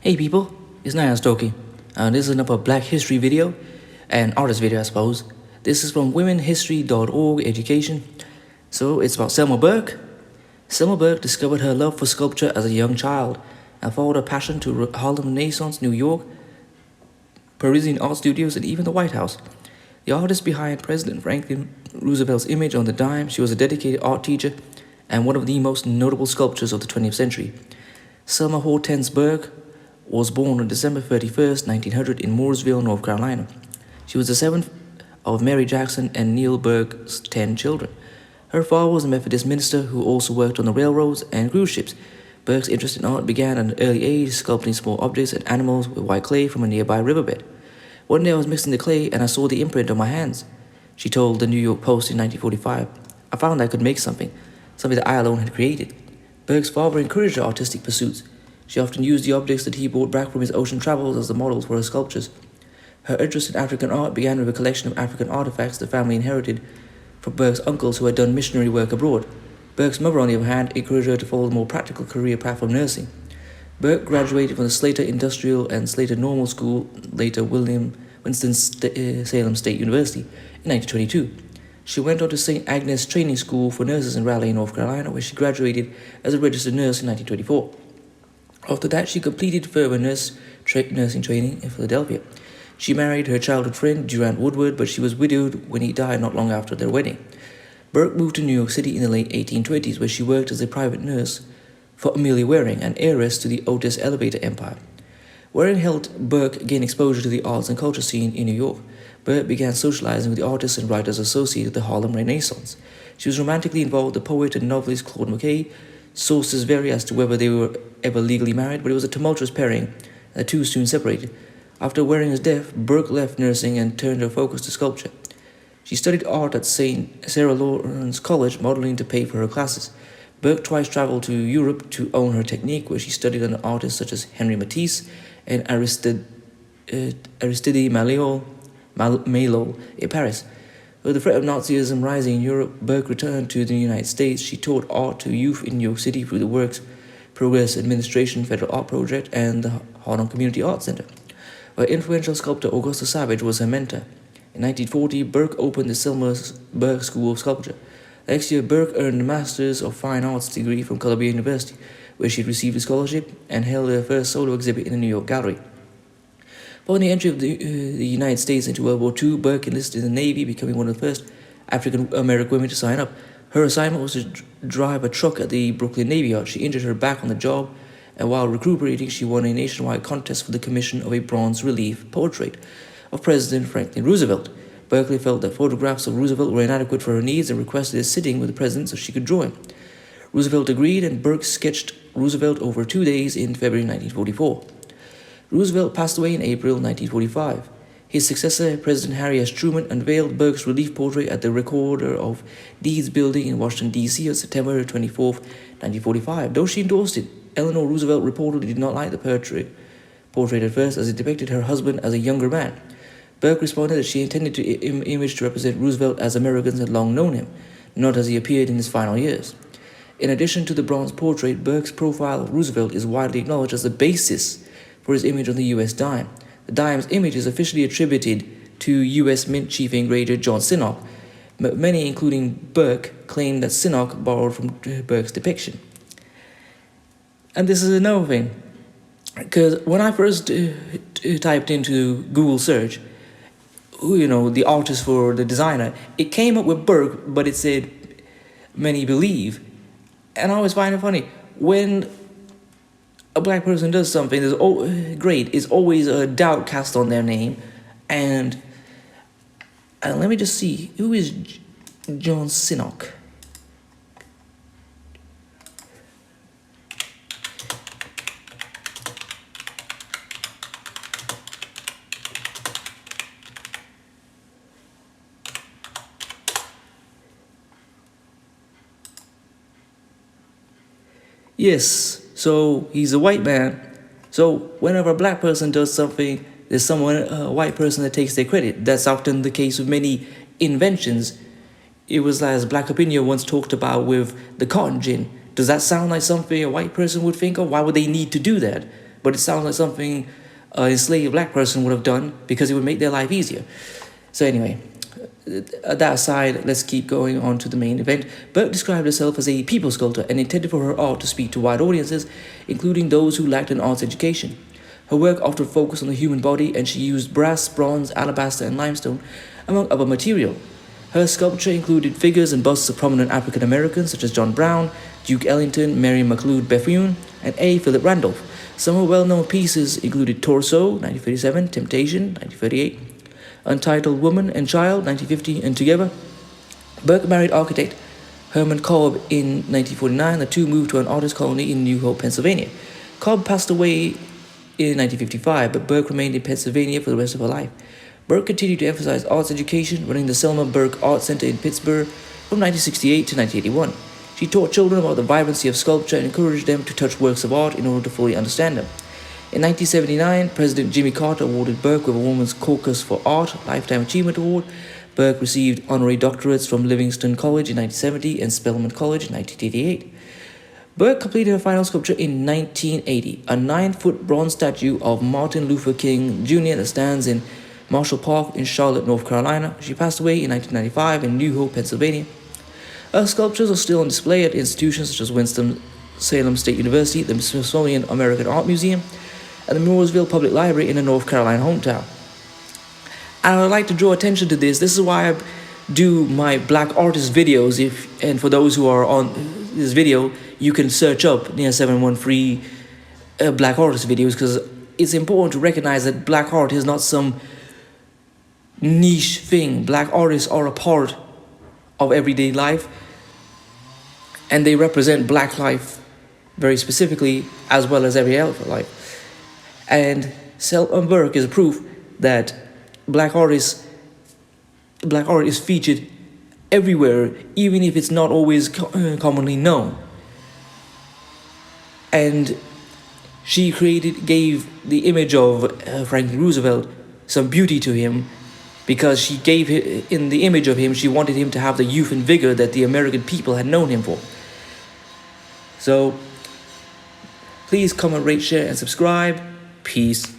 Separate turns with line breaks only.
Hey people, it's Naya talking. This is another Black History video, and artist video I suppose. This is from womenhistory.org education. So it's about Selma Burke. Selma Burke discovered her love for sculpture as a young child and followed her passion to Harlem Renaissance, New York, Parisian art studios, and even the White House. The artist behind President Franklin Roosevelt's image on the dime, she was a dedicated art teacher and one of the most notable sculptors of the 20th century. Selma Hortense Burke was born on December 31st, 1900 in Mooresville, North Carolina. She was the seventh of Mary Jackson and Neil Burke's 10 children. Her father was a Methodist minister who also worked on the railroads and cruise ships. Burke's interest in art began at an early age, sculpting small objects and animals with white clay from a nearby riverbed. One day I was mixing the clay and I saw the imprint on my hands. She told the New York Post in 1945. I found I could make something that I alone had created. Burke's father encouraged her artistic pursuits. She often used the objects that he brought back from his ocean travels as the models for her sculptures. Her interest in African art began with a collection of African artifacts the family inherited from Burke's uncles who had done missionary work abroad. Burke's mother, on the other hand, encouraged her to follow the more practical career path of nursing. Burke graduated from the Slater Industrial and Slater Normal School, later Winston-Salem State University, in 1922. She went on to St. Agnes Training School for Nurses in Raleigh, North Carolina, where she graduated as a registered nurse in 1924. After that, she completed further nursing training in Philadelphia. She married her childhood friend, Durant Woodward, but she was widowed when he died not long after their wedding. Burke moved to New York City in the late 1820s, where she worked as a private nurse for Amelia Waring, an heiress to the Otis elevator empire. Waring helped Burke gain exposure to the arts and culture scene in New York. Burke began socializing with the artists and writers associated with the Harlem Renaissance. She was romantically involved with the poet and novelist Claude McKay. Sources vary as to whether they were ever legally married, but it was a tumultuous pairing, and the two soon separated. After Waring's death, Burke left nursing and turned her focus to sculpture. She studied art at St. Sarah Lawrence College, modeling to pay for her classes. Burke twice traveled to Europe to own her technique, where she studied under artists such as Henri Matisse and Aristide Maillol in Paris. With the threat of Nazism rising in Europe, Burke returned to the United States. She taught art to youth in New York City through the Works Progress Administration Federal Art Project and the Harlem Community Art Center, where influential sculptor Augusta Savage was her mentor. In 1940, Burke opened the Selma Burke School of Sculpture. Next year, Burke earned a Master's of Fine Arts degree from Columbia University, where she received a scholarship and held her first solo exhibit in the New York Gallery. Following the entry of the United States into World War II, Burke enlisted in the Navy, becoming one of the first African-American women to sign up. Her assignment was to drive a truck at the Brooklyn Navy Yard. She injured her back on the job, and while recuperating, she won a nationwide contest for the commission of a bronze relief portrait of President Franklin Roosevelt. Berkeley felt that photographs of Roosevelt were inadequate for her needs and requested a sitting with the president so she could draw him. Roosevelt agreed, and Burke sketched Roosevelt over 2 days in February 1944. Roosevelt passed away in April 1945. His successor, President Harry S. Truman, unveiled Burke's relief portrait at the Recorder of Deeds building in Washington, D.C. on September 24, 1945. Though she endorsed it, Eleanor Roosevelt reportedly did not like the portrait at first, as it depicted her husband as a younger man. Burke responded that she intended the image to represent Roosevelt as Americans had long known him, not as he appeared in his final years. In addition to the bronze portrait, Burke's profile of Roosevelt is widely acknowledged as the basis for his image on the U.S. dime. The dime's image is officially attributed to U.S. Mint Chief Engraver John Sinnock, but many, including Burke, claim that Sinnock borrowed from Burke's depiction. And this is another thing, because when I first typed into Google search, the artist for the designer, it came up with Burke, but it said many believe. And I always find it funny when a black person does something that's great, it's always a doubt cast on their name. And let me just see, who is John Sinnock? Yes, so he's a white man. So whenever a black person does something, there's a white person that takes their credit. That's often the case with many inventions. It was as Black Opinion once talked about with the cotton gin. Does that sound like something a white person would think of? Why would they need to do that? but it sounds like something an enslaved black person would have done because it would make their life easier. So anyway, that aside, let's keep going on to the main event. Burke described herself as a people sculptor and intended for her art to speak to wide audiences, including those who lacked an arts education. Her work often focused on the human body, and she used brass, bronze, alabaster, and limestone, among other material. Her sculpture included figures and busts of prominent African Americans such as John Brown, Duke Ellington, Mary McLeod Bethune, and A. Philip Randolph. Some of her well-known pieces included Torso, 1937, Temptation, 1938, Untitled Woman and Child, 1950, and Together. Burke married architect Herman Cobb in 1949. The two moved to an artist colony in New Hope, Pennsylvania. Cobb passed away in 1955, but Burke remained in Pennsylvania for the rest of her life. Burke continued to emphasize arts education, running the Selma Burke Art Center in Pittsburgh from 1968 to 1981. She taught children about the vibrancy of sculpture and encouraged them to touch works of art in order to fully understand them. In 1979, President Jimmy Carter awarded Burke with a Women's Caucus for Art Lifetime Achievement Award. Burke received honorary doctorates from Livingston College in 1970 and Spelman College in 1988. Burke completed her final sculpture in 1980, a 9-foot bronze statue of Martin Luther King Jr. that stands in Marshall Park in Charlotte, North Carolina. She passed away in 1995 in New Hope, Pennsylvania. Her sculptures are still on display at institutions such as Winston-Salem State University, the Smithsonian American Art Museum, and the Mooresville Public Library in her North Carolina hometown. And I'd like to draw attention to this. This is why I do my black artist videos. And for those who are on this video, you can search up near 713 black artist videos, because it's important to recognize that black art is not some niche thing. Black artists are a part of everyday life, and they represent black life very specifically, as well as every other life. And Selma Burke is a proof that black art is featured everywhere, even if it's not always commonly known. And she gave the image of Franklin Roosevelt some beauty to him, because she gave him, in the image of him, she wanted him to have the youth and vigor that the American people had known him for. So, please comment, rate, share, and subscribe. Peace.